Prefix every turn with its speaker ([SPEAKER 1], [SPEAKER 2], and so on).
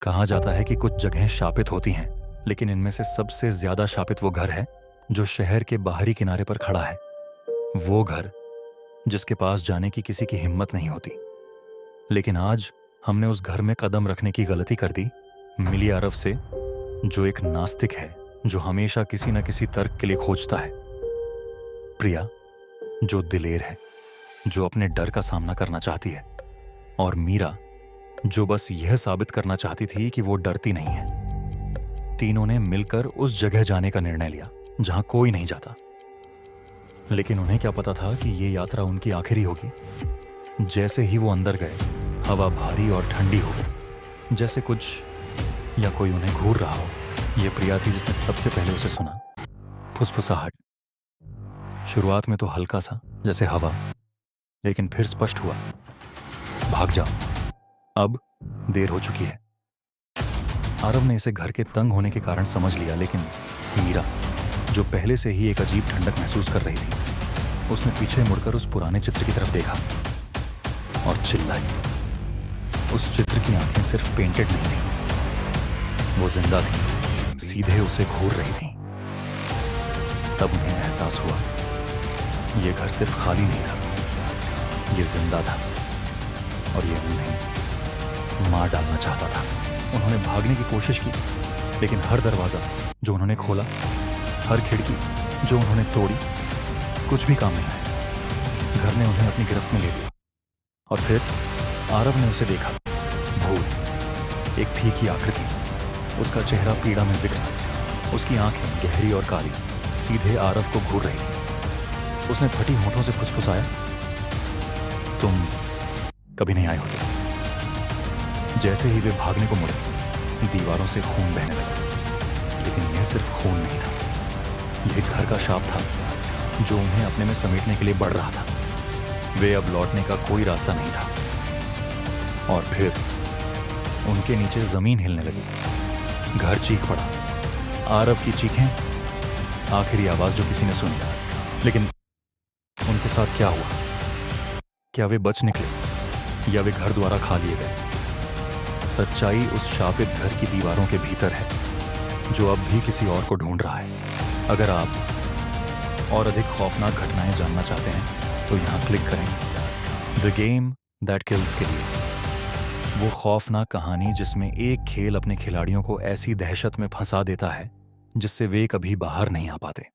[SPEAKER 1] कहा जाता है कि कुछ जगहें शापित होती हैं, लेकिन इनमें से सबसे ज्यादा शापित वो घर है जो शहर के बाहरी किनारे पर खड़ा है। वो घर जिसके पास जाने की किसी की हिम्मत नहीं होती। लेकिन आज हमने उस घर में कदम रखने की गलती कर दी, मिली आरव से, जो एक नास्तिक है, जो हमेशा किसी न किसी तर्क के लिए खोजता है। प्रिया, जो दिलेर है, जो अपने डर का सामना करना चाहती है। और मीरा, जो बस यह साबित करना चाहती थी कि वो डरती नहीं है। तीनों ने मिलकर उस जगह जाने का निर्णय लिया जहां कोई नहीं जाता। लेकिन उन्हें क्या पता था कि ये यात्रा उनकी आखिरी होगी। जैसे ही वो अंदर गए, हवा भारी और ठंडी हो गई, जैसे कुछ या कोई उन्हें घूर रहा हो। ये प्रिया थी जिसने सबसे पहले उसे सुना। फुसफुसाहट। शुरुआत में तो हल्का सा, जैसे हवा, लेकिन फिर स्पष्ट हुआ, भाग जाओ, अब देर हो चुकी है। आरव ने इसे घर के तंग होने के कारण समझ लिया, लेकिन मीरा, जो पहले से ही एक अजीब ठंडक महसूस कर रही थी, उसने पीछे मुड़कर उस पुराने चित्र की तरफ देखा और चिल्लाई। उस चित्र की आंखें सिर्फ पेंटेड नहीं थीं, वो जिंदा थीं, सीधे उसे घूर रही थीं। तब उन्हें एहसास हुआ, ये घर सिर्फ खाली नहीं था, ये जिंदा था और ये उन्हें मार डालना चाहता था। उन्होंने भागने की कोशिश की, लेकिन हर दरवाजा जो उन्होंने खोला, हर खिड़की जो उन्होंने तोड़ी, कुछ भी काम नहीं आया। घर ने उन्हें अपनी गिरफ्त में ले लिया। और फिर आरव ने उसे देखा, भूत, एक फीकी आकृति, उसका चेहरा पीड़ा में बिखरा, उसकी आंखें गहरी और काली, सीधे आरव को घूर रही थी। उसने फटी होठों से फुसफुसाया, तुम कभी नहीं आए होते। जैसे ही वे भागने को मुड़े, दीवारों से खून बहने लगा। लेकिन यह सिर्फ खून नहीं था, यह घर का शाप था जो उन्हें अपने में समेटने के लिए बढ़ रहा था। वे अब लौटने का कोई रास्ता नहीं था। और फिर उनके नीचे जमीन हिलने लगी। घर चीख पड़ा। आरव की चीखें, आखिरी आवाज जो किसी ने सुनी। लेकिन उनके साथ क्या हुआ? क्या वे बच निकले या वे घर द्वारा खा लिए गए? सच्चाई उस शापित घर की दीवारों के भीतर है, जो अब भी किसी और को ढूंढ रहा है। अगर आप और अधिक खौफनाक घटनाएं जानना चाहते हैं तो यहां क्लिक करें द गेम दैट किल्स के लिए। वो खौफनाक कहानी जिसमें एक खेल अपने खिलाड़ियों को ऐसी दहशत में फंसा देता है जिससे वे कभी बाहर नहीं आ पाते।